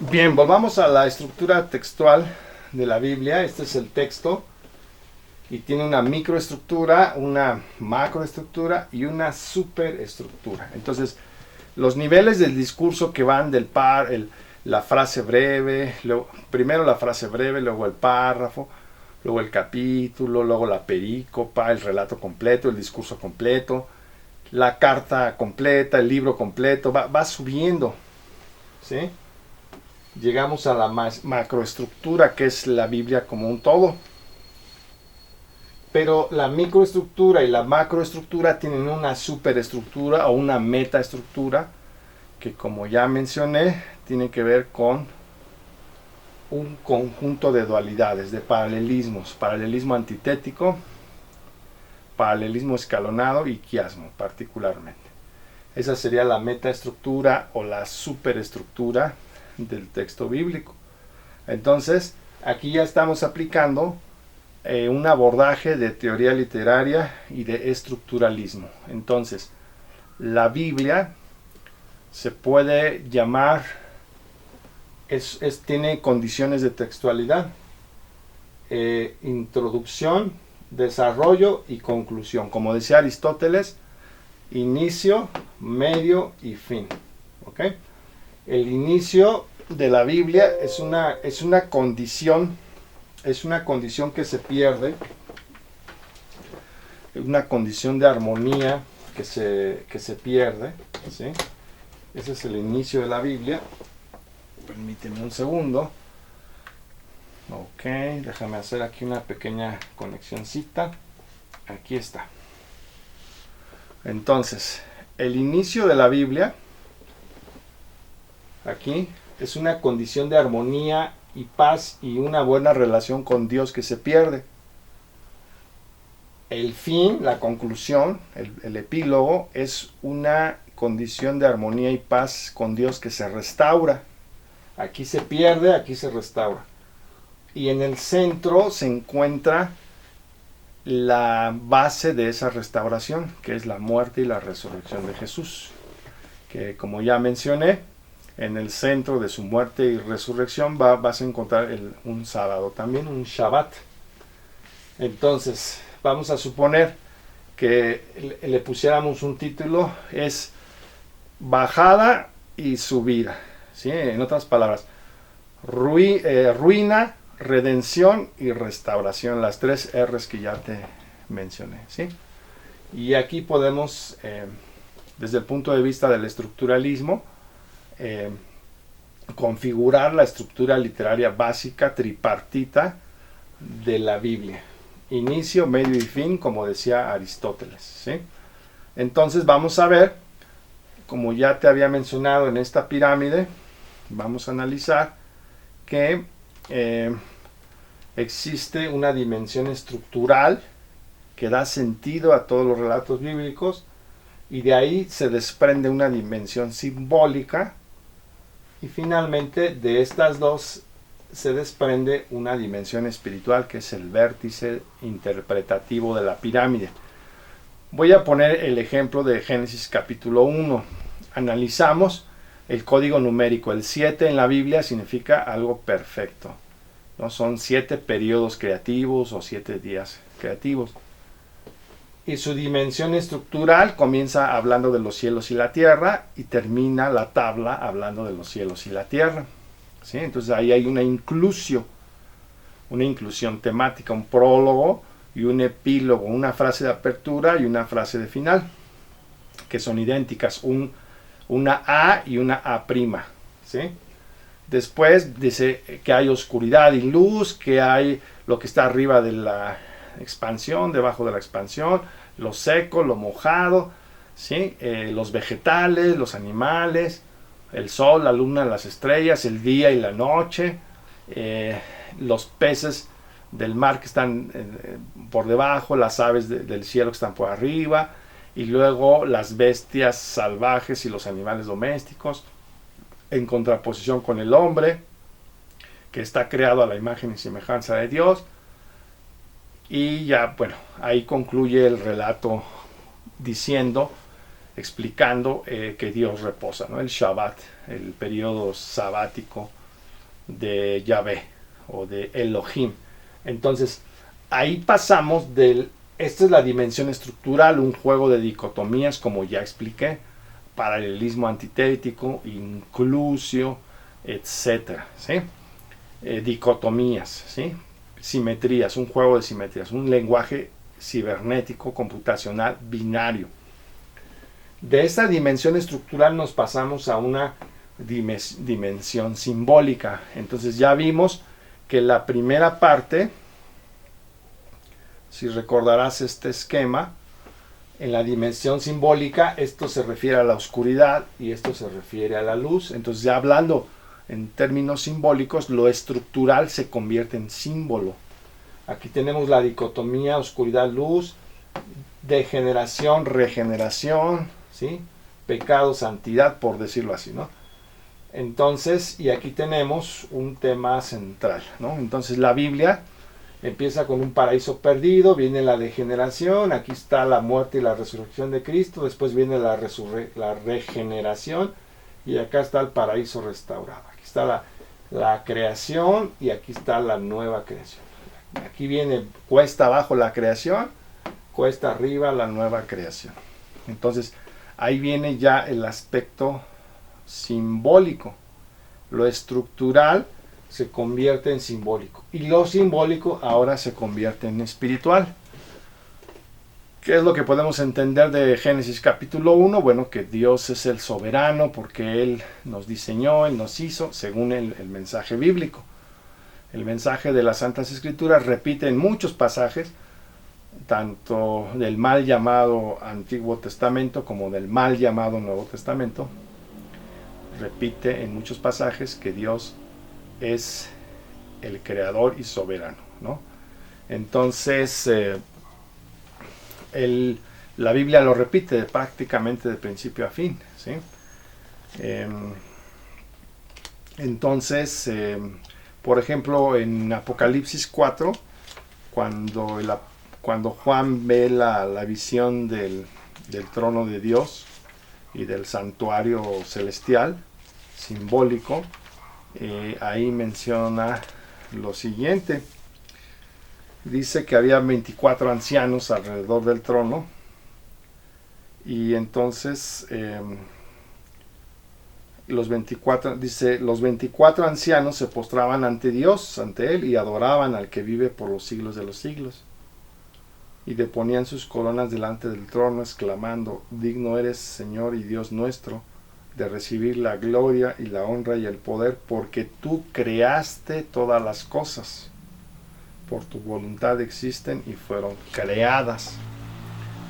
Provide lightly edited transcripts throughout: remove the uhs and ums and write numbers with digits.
Bien, volvamos a la estructura textual de la Biblia. Este es el texto y tiene una microestructura, una macroestructura y una superestructura. Entonces, los niveles del discurso que van del la frase breve, primero la frase breve, luego el párrafo, luego el capítulo, luego la perícopa, el relato completo, el discurso completo, la carta completa, el libro completo, va subiendo, ¿sí? Llegamos a la macroestructura, que es la Biblia como un todo. Pero la microestructura y la macroestructura tienen una superestructura o una metaestructura que, como ya mencioné, tiene que ver con un conjunto de dualidades, de paralelismos, paralelismo antitético, paralelismo escalonado y quiasmo particularmente. Esa sería la metaestructura o la superestructura del texto bíblico. Entonces, aquí ya estamos aplicando un abordaje de teoría literaria y de estructuralismo. Entonces, la Biblia se puede llamar, tiene condiciones de textualidad, introducción, desarrollo y conclusión. Como decía Aristóteles, inicio, medio y fin. ¿Okay? El inicio de la Biblia es una condición que se pierde, una condición de armonía que se pierde, ¿sí? Ese es el inicio de la Biblia. Permíteme un segundo. Ok, déjame hacer aquí una pequeña conexioncita. Aquí está. Entonces, el inicio de la Biblia, aquí, es una condición de armonía y paz y una buena relación con Dios que se pierde. El fin, la conclusión, el epílogo, es una condición de armonía y paz con Dios que se restaura. Aquí se pierde, aquí se restaura. Y en el centro se encuentra la base de esa restauración, que es la muerte y la resurrección de Jesús. Que, como ya mencioné, en el centro de su muerte y resurrección vas a encontrar un sábado, también un Shabbat. Entonces, vamos a suponer que le pusiéramos un título, es bajada y subida, ¿sí? En otras palabras, ruina, redención y restauración, las tres R's que ya te mencioné, ¿sí? Y aquí podemos, desde el punto de vista del estructuralismo, configurar la estructura literaria básica tripartita de la Biblia. Inicio, medio y fin, como decía Aristóteles, ¿sí? Entonces vamos a ver, como ya te había mencionado en esta pirámide, vamos a analizar que existe una dimensión estructural que da sentido a todos los relatos bíblicos, y de ahí se desprende una dimensión simbólica, y finalmente de estas dos se desprende una dimensión espiritual, que es el vértice interpretativo de la pirámide. Voy a poner el ejemplo de Génesis capítulo 1. Analizamos el código numérico. El 7 en la Biblia significa algo perfecto, ¿no? Son 7 periodos creativos o 7 días creativos. Y su dimensión estructural comienza hablando de los cielos y la tierra y termina la tabla hablando de los cielos y la tierra, ¿sí? Entonces ahí hay una inclusión temática, un prólogo y un epílogo, una frase de apertura y una frase de final, que son idénticas, una A y una A', ¿sí? Después dice que hay oscuridad y luz, que hay lo que está arriba de la expansión, debajo de la expansión, lo seco, lo mojado, ¿sí? Los vegetales, los animales, el sol, la luna, las estrellas, el día y la noche, los peces del mar que están por debajo, las aves del cielo que están por arriba, y luego las bestias salvajes y los animales domésticos, en contraposición con el hombre, que está creado a la imagen y semejanza de Dios. Y ya, bueno, ahí concluye el relato explicando que Dios reposa, ¿no? El Shabbat, el periodo sabático de Yahvé o de Elohim. Entonces, ahí pasamos esta es la dimensión estructural, un juego de dicotomías, como ya expliqué, paralelismo antitético, inclusio, etcétera, ¿sí? Dicotomías, ¿sí? Simetrías, un juego de simetrías, un lenguaje cibernético, computacional, binario. De esta dimensión estructural nos pasamos a una dimensión simbólica. Entonces ya vimos que la primera parte, si recordarás este esquema, en la dimensión simbólica esto se refiere a la oscuridad y esto se refiere a la luz. Entonces ya hablando en términos simbólicos, lo estructural se convierte en símbolo. Aquí tenemos la dicotomía oscuridad-luz, degeneración, regeneración, ¿sí? Pecado, santidad, por decirlo así, ¿no? Entonces, y aquí tenemos un tema central, ¿no? Entonces la Biblia empieza con un paraíso perdido, viene la degeneración, aquí está la muerte y la resurrección de Cristo, después viene la regeneración y acá está el paraíso restaurado. Aquí está la creación y aquí está la nueva creación. Aquí viene cuesta abajo la creación, cuesta arriba la nueva creación. Entonces ahí viene ya el aspecto simbólico. Lo estructural se convierte en simbólico y lo simbólico ahora se convierte en espiritual. ¿Qué es lo que podemos entender de Génesis capítulo 1? Bueno, que Dios es el soberano porque Él nos diseñó, Él nos hizo, según el mensaje bíblico. El mensaje de las Santas Escrituras repite en muchos pasajes, tanto del mal llamado Antiguo Testamento como del mal llamado Nuevo Testamento. Repite en muchos pasajes que Dios es el creador y soberano, ¿no? Entonces, la Biblia lo repite prácticamente de principio a fin, ¿sí? Entonces, por ejemplo, en Apocalipsis 4, cuando Juan ve la visión del trono de Dios y del santuario celestial, simbólico, ahí menciona lo siguiente. Dice que había 24 ancianos alrededor del trono y entonces los 24 ancianos se postraban ante Dios, ante Él, y adoraban al que vive por los siglos de los siglos. Y deponían sus coronas delante del trono, exclamando: digno eres, Señor y Dios nuestro, de recibir la gloria y la honra y el poder, porque tú creaste todas las cosas. Por tu voluntad existen y fueron creadas.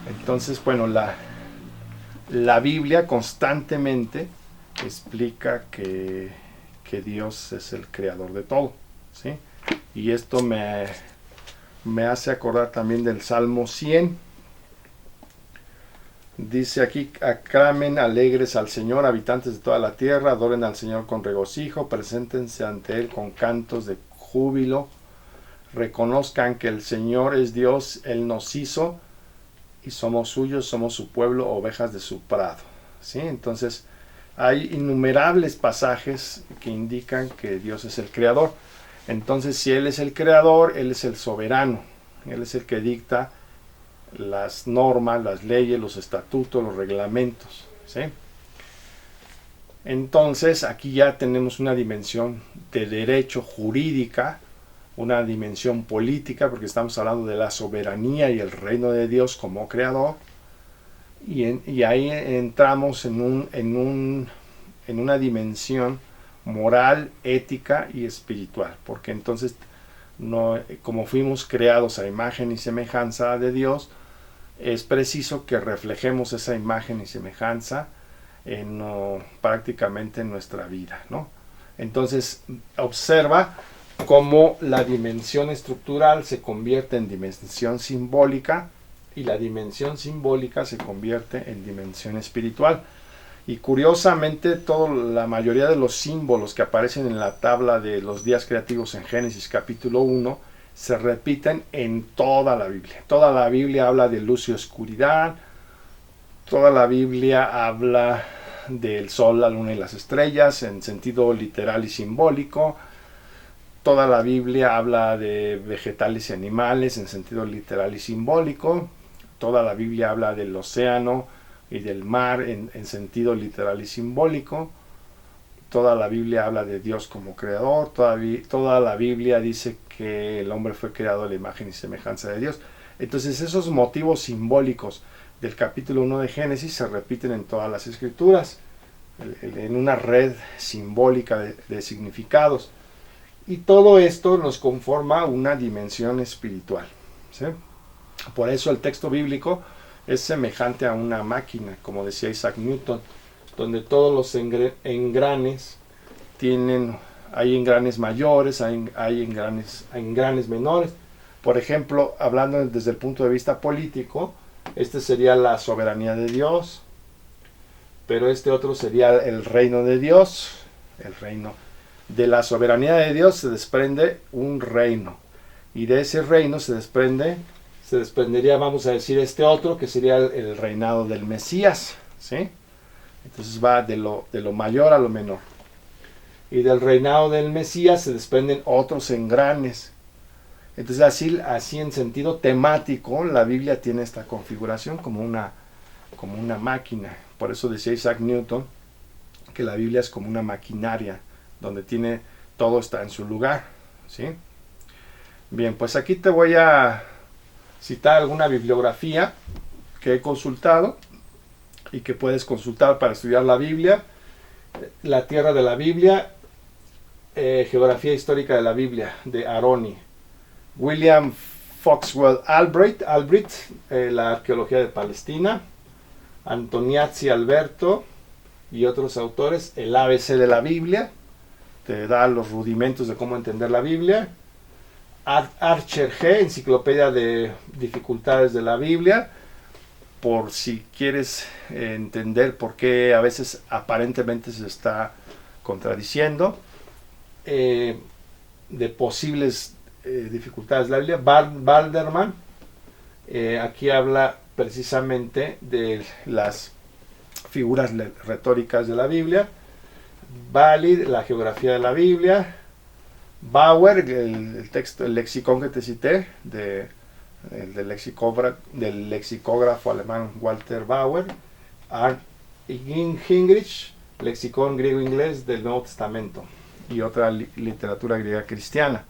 Entonces, bueno, la Biblia constantemente explica que Dios es el creador de todo, ¿sí? Y esto me hace acordar también del Salmo 100. Dice aquí: aclamen alegres al Señor, habitantes de toda la tierra, adoren al Señor con regocijo, preséntense ante Él con cantos de júbilo, reconozcan que el Señor es Dios, Él nos hizo y somos suyos, somos su pueblo, ovejas de su prado, ¿sí? Entonces hay innumerables pasajes que indican que Dios es el creador. Entonces, si Él es el creador, Él es el soberano, Él es el que dicta las normas, las leyes, los estatutos, los reglamentos, ¿sí? Entonces aquí ya tenemos una dimensión de derecho jurídica, una dimensión política, porque estamos hablando de la soberanía y el reino de Dios como creador, y ahí entramos en una dimensión moral, ética y espiritual, porque entonces como fuimos creados a imagen y semejanza de Dios, es preciso que reflejemos esa imagen y semejanza prácticamente en nuestra vida, ¿no? Entonces observa cómo la dimensión estructural se convierte en dimensión simbólica y la dimensión simbólica se convierte en dimensión espiritual. Y curiosamente, la mayoría de los símbolos que aparecen en la tabla de los días creativos en Génesis capítulo 1 se repiten en toda la Biblia. Toda la Biblia habla de luz y oscuridad, toda la Biblia habla del sol, la luna y las estrellas en sentido literal y simbólico. Toda la Biblia habla de vegetales y animales en sentido literal y simbólico. Toda la Biblia habla del océano y del mar en sentido literal y simbólico. Toda la Biblia habla de Dios como creador. Toda la Biblia dice que el hombre fue creado a la imagen y semejanza de Dios. Entonces esos motivos simbólicos del capítulo 1 de Génesis se repiten en todas las escrituras, en una red simbólica de significados. Y todo esto nos conforma una dimensión espiritual, ¿sí? Por eso el texto bíblico es semejante a una máquina, como decía Isaac Newton, donde todos los engranes hay engranes mayores, hay engranes menores. Por ejemplo, hablando desde el punto de vista político, este sería la soberanía de Dios, pero este otro sería el reino de Dios. El reino de la soberanía de Dios se desprende un reino, y de ese reino se desprendería, vamos a decir, este otro, que sería el reinado del Mesías, ¿sí? Entonces va de lo mayor a lo menor. Y del reinado del Mesías se desprenden otros engranes. Entonces así en sentido temático, la Biblia tiene esta configuración como una máquina. Por eso decía Isaac Newton que la Biblia es como una maquinaria, donde todo está en su lugar, ¿sí? Bien, pues aquí te voy a citar alguna bibliografía que he consultado y que puedes consultar para estudiar la Biblia. La tierra de la Biblia, geografía histórica de la Biblia, de Aroni. William Foxwell Albright, la arqueología de Palestina. Antoniazzi Alberto y otros autores, el ABC de la Biblia, te da los rudimentos de cómo entender la Biblia. Archer G, enciclopedia de dificultades de la Biblia, por si quieres entender por qué a veces aparentemente se está contradiciendo, de posibles dificultades de la Biblia. Balderman, aquí habla precisamente de las figuras retóricas de la Biblia. Valid, la geografía de la Biblia. Bauer, el lexicón que te cité, del lexicógrafo alemán Walter Bauer. Gingrich, lexicón griego-inglés del Nuevo Testamento y otra literatura griega cristiana.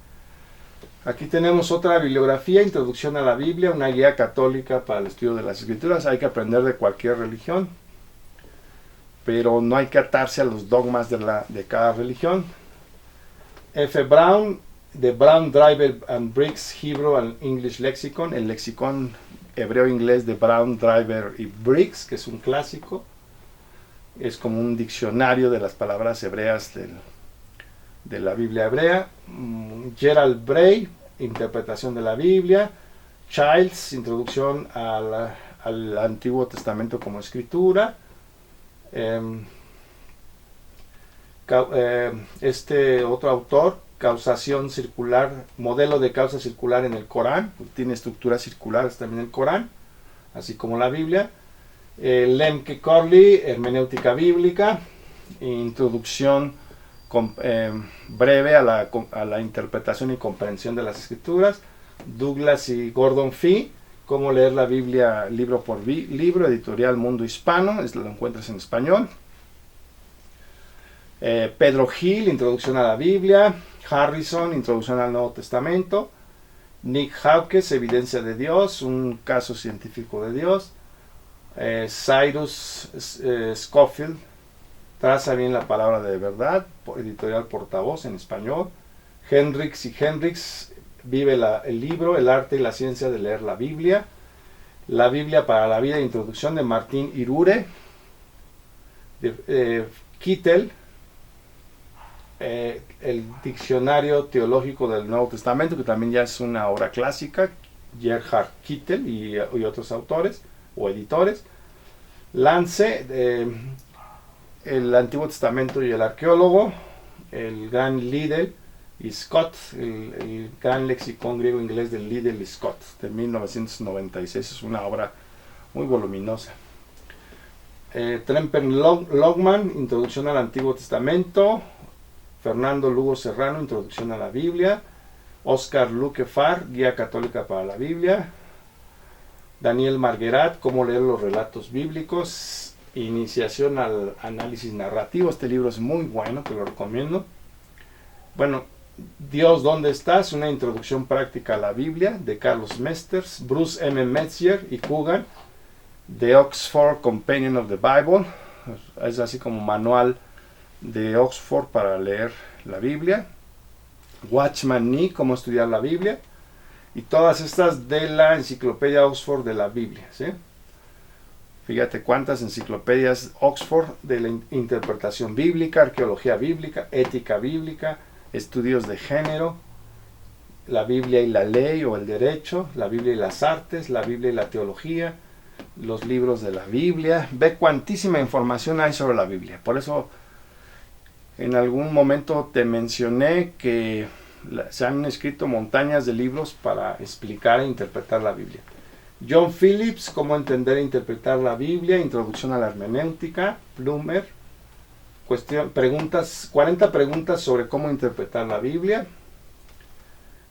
Aquí tenemos otra bibliografía, Introducción a la Biblia, una guía católica para el estudio de las Escrituras. Hay que aprender de cualquier religión, pero no hay que atarse a los dogmas de cada religión. F. Brown, The Brown, Driver and Briggs Hebrew and English Lexicon, el lexicón hebreo-inglés de Brown, Driver y Briggs, que es un clásico. Es como un diccionario de las palabras hebreas de la Biblia hebrea. Gerald Bray, Interpretación de la Biblia. Childs, Introducción al Antiguo Testamento como Escritura. Este otro autor, Causación Circular, Modelo de Causa Circular en el Corán, tiene estructuras circulares también el Corán, así como la Biblia. Lemke Corley, Hermenéutica Bíblica, Introducción breve a la interpretación y comprensión de las Escrituras. Douglas y Gordon Fee, Cómo leer la Biblia libro por libro, editorial Mundo Hispano, lo encuentras en español. Pedro Hill, Introducción a la Biblia. Harrison, Introducción al Nuevo Testamento. Nick Hawkes, Evidencia de Dios, un caso científico de Dios. Cyrus Scofield, Traza bien la palabra de verdad, editorial Portavoz en español. Hendricks y Hendricks, Vive el libro, el arte y la ciencia de leer la Biblia. La Biblia para la vida, introducción de Martín Irure. Kittel, el diccionario teológico del Nuevo Testamento, que también ya es una obra clásica. Gerhard Kittel y otros autores o editores. Lance, el Antiguo Testamento y el arqueólogo. El gran Liddell y Scott, el gran lexicón griego-inglés de Liddell y Scott, de 1996. Es una obra muy voluminosa. Tremper Logman, Introducción al Antiguo Testamento. Fernando Lugo Serrano, Introducción a la Biblia. Oscar Luque Farr, Guía Católica para la Biblia. Daniel Marguerat, Cómo leer los relatos bíblicos. Iniciación al análisis narrativo. Este libro es muy bueno, te lo recomiendo. Bueno, Dios, ¿dónde estás? Una introducción práctica a la Biblia, de Carlos Mesters. Bruce M. Metzger y Coogan, The Oxford Companion of the Bible. Es así como manual de Oxford para leer la Biblia. Watchman Nee, Cómo estudiar la Biblia. Y todas estas de la Enciclopedia Oxford de la Biblia, ¿sí? Fíjate cuántas enciclopedias Oxford de la interpretación bíblica, arqueología bíblica, ética bíblica, estudios de género, la Biblia y la ley o el derecho, la Biblia y las artes, la Biblia y la teología, los libros de la Biblia. Ve cuantísima información hay sobre la Biblia. Por eso en algún momento te mencioné que se han escrito montañas de libros para explicar e interpretar la Biblia. John Phillips, Cómo entender e interpretar la Biblia, Introducción a la hermenéutica. Plummer, 40 preguntas sobre cómo interpretar la Biblia.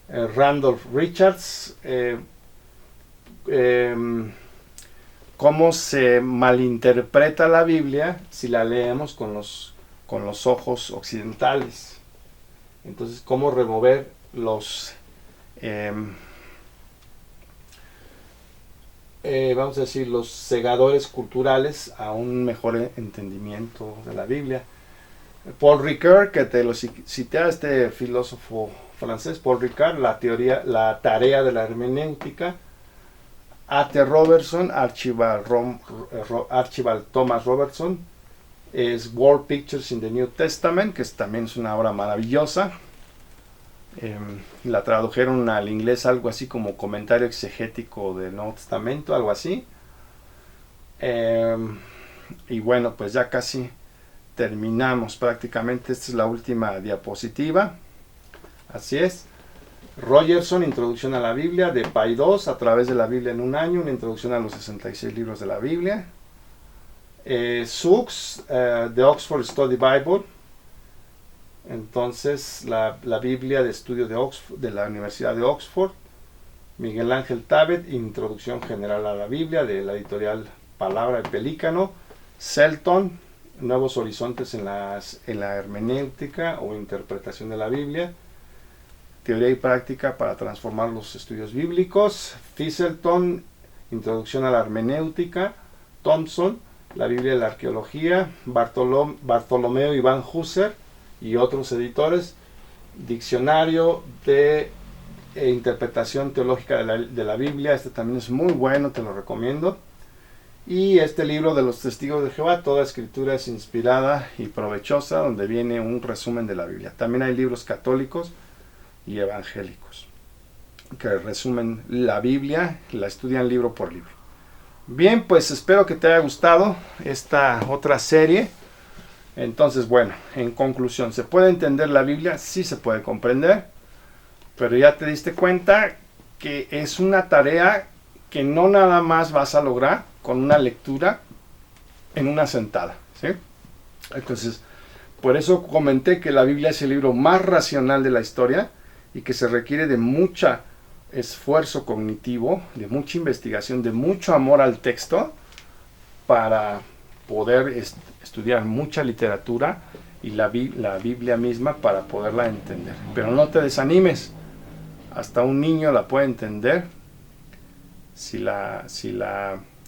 Randolph Richards, cómo se malinterpreta la Biblia si la leemos con los ojos occidentales. Entonces, cómo remover los vamos a decir, los cegadores culturales a un mejor entendimiento de la Biblia. Paul Ricoeur, que te lo cité a este filósofo francés, Paul Ricoeur, la tarea de la hermenéutica. A.T. Robertson, Archibald Thomas Robertson, es World Pictures in the New Testament, que también es una obra maravillosa. La tradujeron al inglés algo así como Comentario Exegético del Nuevo Testamento, algo así. Y bueno, pues ya casi terminamos prácticamente. Esta es la última diapositiva. Así es. Rogerson, Introducción a la Biblia, de Paidós, A través de la Biblia en un año, una introducción a los 66 libros de la Biblia. Suks, The Oxford Study Bible. Entonces, la Biblia de estudio de la Universidad de Oxford. Miguel Ángel Tabet, Introducción General a la Biblia, de la editorial Palabra del Pelícano. Selton, Nuevos Horizontes en la hermenéutica o interpretación de la Biblia. Teoría y práctica para transformar los estudios bíblicos. Thiselton, Introducción a la hermenéutica. Thompson, La Biblia y la arqueología. Bartolomeo Iván Husser y otros editores. Diccionario de interpretación teológica de la Biblia. Este también es muy bueno, te lo recomiendo. Y este libro de los Testigos de Jehová, Toda Escritura es inspirada y provechosa, donde viene un resumen de la Biblia. También hay libros católicos y evangélicos que resumen la Biblia, la estudian libro por libro. Bien, pues espero que te haya gustado esta otra serie. Entonces, bueno, en conclusión, ¿se puede entender la Biblia? Sí se puede comprender, pero ya te diste cuenta que es una tarea que no nada más vas a lograr con una lectura en una sentada, ¿sí? Entonces, por eso comenté que la Biblia es el libro más racional de la historia y que se requiere de mucho esfuerzo cognitivo, de mucha investigación, de mucho amor al texto para poder estudiar mucha literatura y la Biblia misma para poderla entender. Pero no te desanimes, hasta un niño la puede entender si la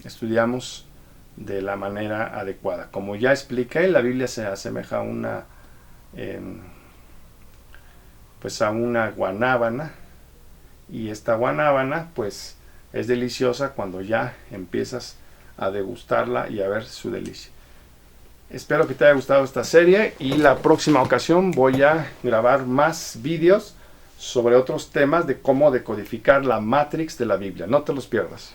estudiamos de la manera adecuada. Como ya expliqué, la Biblia se asemeja a una guanábana, y esta guanábana pues es deliciosa cuando ya empiezas a degustarla y a ver su delicia. Espero que te haya gustado esta serie y la próxima ocasión voy a grabar más vídeos sobre otros temas de cómo decodificar la Matrix de la Biblia. No te los pierdas.